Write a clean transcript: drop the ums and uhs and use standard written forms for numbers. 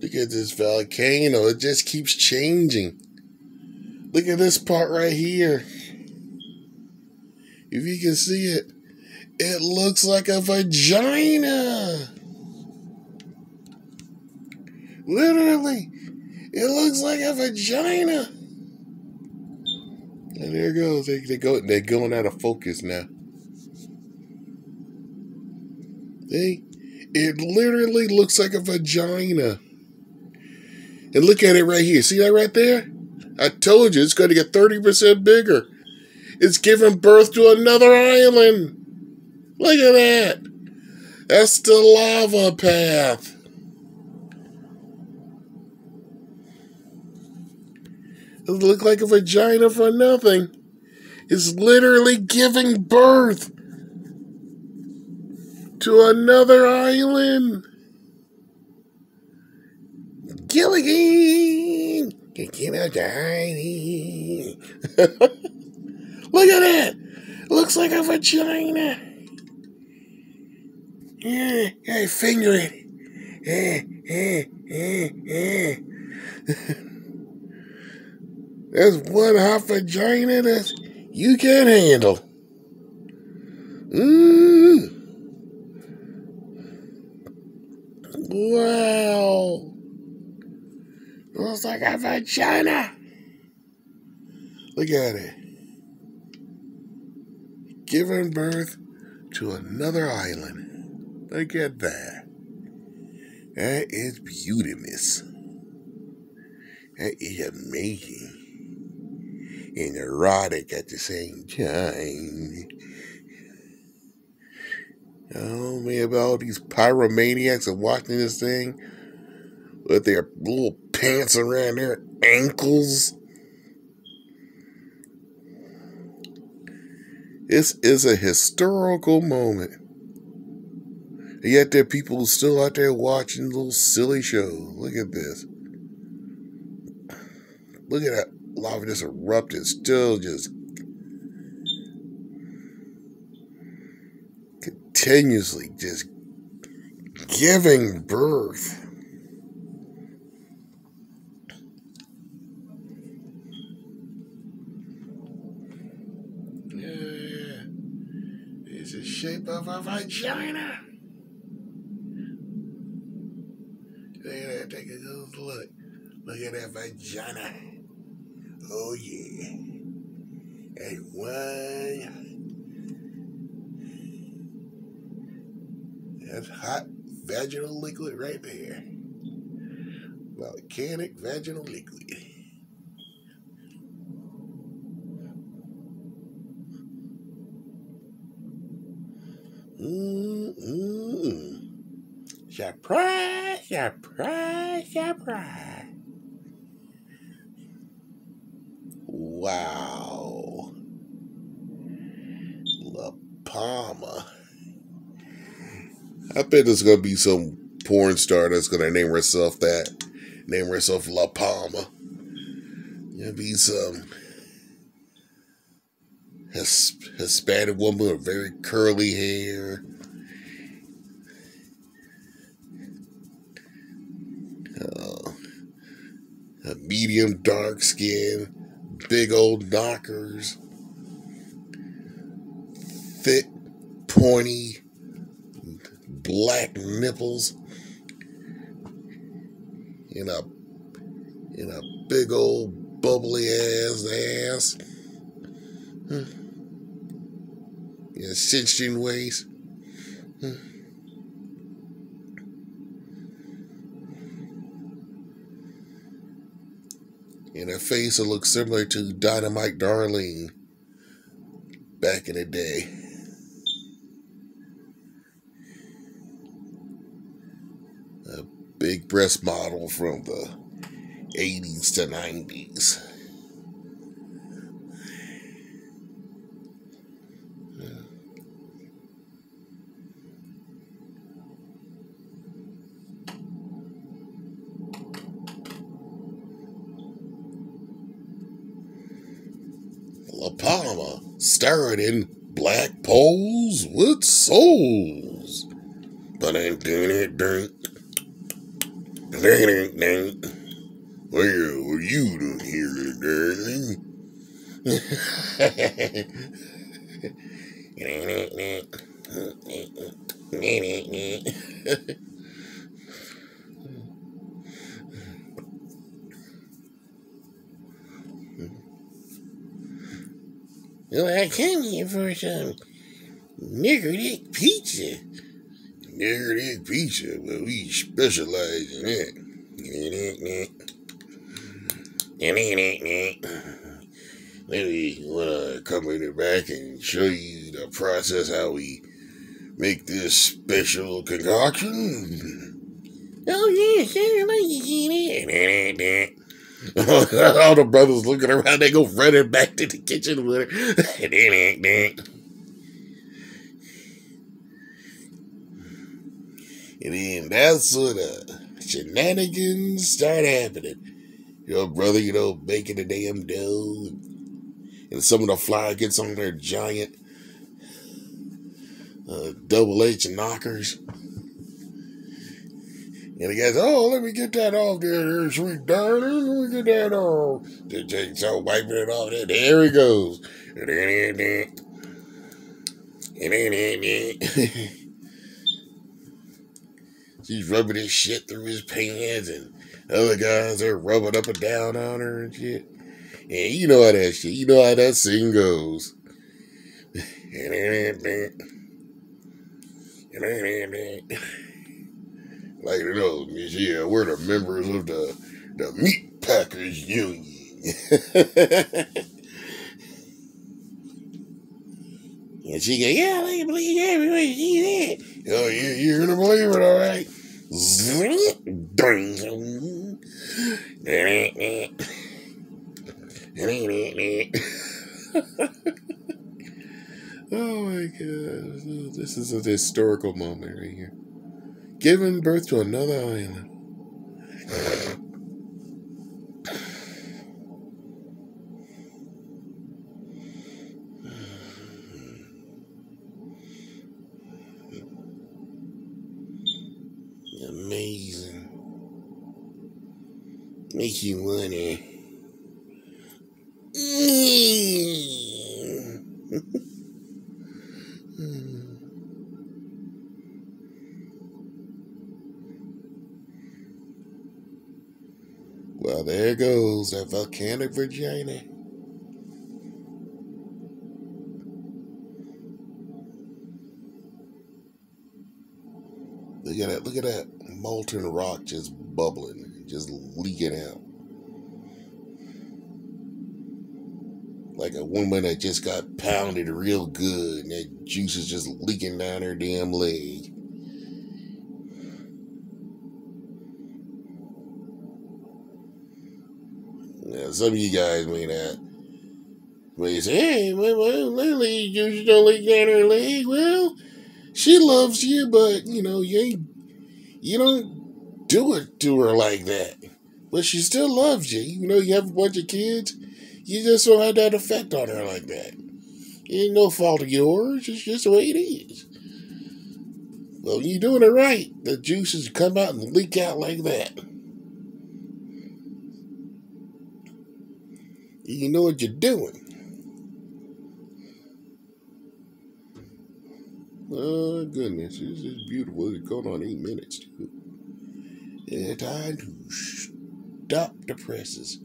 Look at this volcano. It just keeps changing. Look at this part right here. If you can see it, it looks like a vagina. Literally, it looks like a vagina. And there it goes. They're going out of focus now. See? It literally looks like a vagina. And look at it right here. See that right there? I told you it's going to get 30% bigger. It's giving birth to another island. Look at that. That's the lava path. It looks like a vagina for nothing. It's literally giving birth to another island. Gilligan! Get out the island. Look at that. It looks like a vagina. Yeah, finger it. That's one hot vagina that you can't handle. Wow. Looks like a vagina. Look at it. Giving birth to another island. Look at that. That is beautiful. That is amazing. And erotic at the same time. Oh man, about all these pyromaniacs are watching this thing with their little pants around their ankles. This is a historical moment. And yet there are people still out there watching little silly shows. Look at this. Look at that lava just erupted, still just continuously just giving birth. Yeah, it's the shape of a vagina. Look at that, take a good look. Look at that vagina. Oh yeah. That's one. That's hot vaginal liquid right there. Volcanic vaginal liquid. Surprise, surprise, surprise. Wow. La Palma. I bet there's going to be some porn star that's going to name herself that. Name herself La Palma. There'll be some Hispanic woman with very curly hair. A medium dark skin. Big old knockers. Thick, pointy, black nipples. In a big old bubbly ass. In a cinched in waist. In a face that looks similar to Dynamite Darlene back in the day. A big breast model from the 80s to 90s. La Palma starred in Black Poles with Souls. But ain't doing it, What are you doing here, darling? Well, I came here for some nigger pizza. Nigger pizza, well, we specialize in that. Maybe you want to come in the back and show you the process how we make this special concoction? Oh, yeah, sure, like you see that. All the brothers looking around, they go running back to the kitchen with her. And then that's when shenanigans start happening. Your brother, making the damn dough. And some of the flour gets on their giant double H knockers. And the guy says, oh, let me get that off there, sweet darling. Let me get that off. So wiping it off there. There he goes. She's rubbing his shit through his pants, and other guys are rubbing up and down on her and shit. And you know how that shit, you know how that scene goes. Like, yeah, we're the members of the Meat Packers Union. And she goes, yeah, I can believe everybody see that. Oh, you're gonna believe it, all right. Oh my God. This is a historical moment right here. Giving birth to another island. Amazing. Make you wanna. Well, there goes that volcanic vagina. Look at that molten rock just bubbling, just leaking out. Like a woman that just got pounded real good and that juice is just leaking down her damn leg. Now, some of you guys may say, hey, my leg juice don't leak down her leg. Well, she loves you, but, you don't do it to her like that. But she still loves you. You have a bunch of kids. You just don't have that effect on her like that. It ain't no fault of yours. It's just the way it is. Well, you're doing it right. The juices come out and leak out like that. You know what you're doing. Oh, goodness. This is beautiful. It's going on 8 minutes, too. It's time to stop the presses.